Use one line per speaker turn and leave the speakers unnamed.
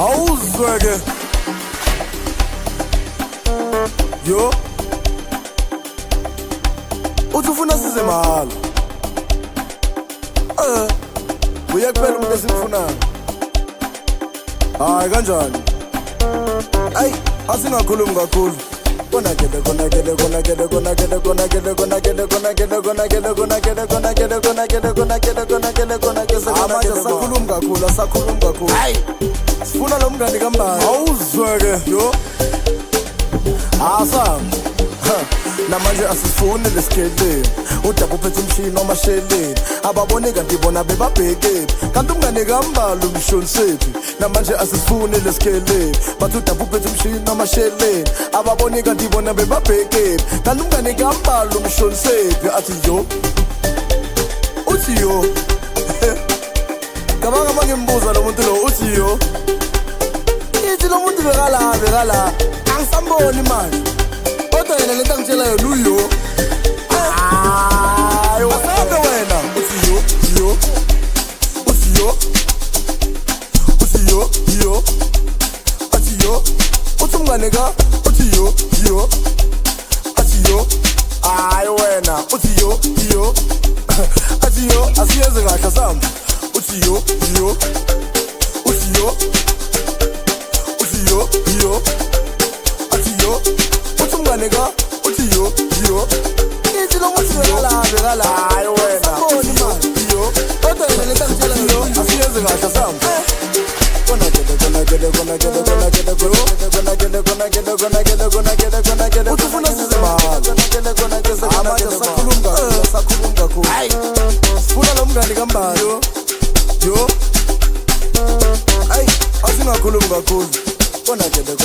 awuzweke yo uthi ufuna size mahala uyakuphela umuntu esimfunayo hayi kanjani ayi asingakhulumi kakhulu konakele amanje asakhulumi kakhulu hayi sifuna lo mngani kambani awuzweke yo asam namanje asifuni lesikheleni udaba uphethe umshini omasheleni ababone kanti bona bebabhekeni kanti umngane kambala umshonisephi namanje asifuni lesikheleni bathi udaba uphethe umshini omasheleni ababone kanti bona bebabhekeni kanti umngane kambala umshonisephi athi yo uthi yo kabanga mangimbuza lo muntu lo uthi yo ithi lo muntu bekala angisamboni manje kodwa yena lento angitshelayo luyo hayi wasabe wena uthi yo athi yo uthi umngane ka uthi yo athi yo hayi wena uthi yo athi yo asiyenze kahle sami uthi yo athi yo uthi umngane ka uthi yo ithi lo muntu bekala hayi wena yo kodwa yena lento angitshelayo asiyenze kahle sami uthi ufuna size mahala amanje asakhulumi kakhulu hayi sifuna lo mngani kambani yo ayi asingakhulumi kakhulu konakele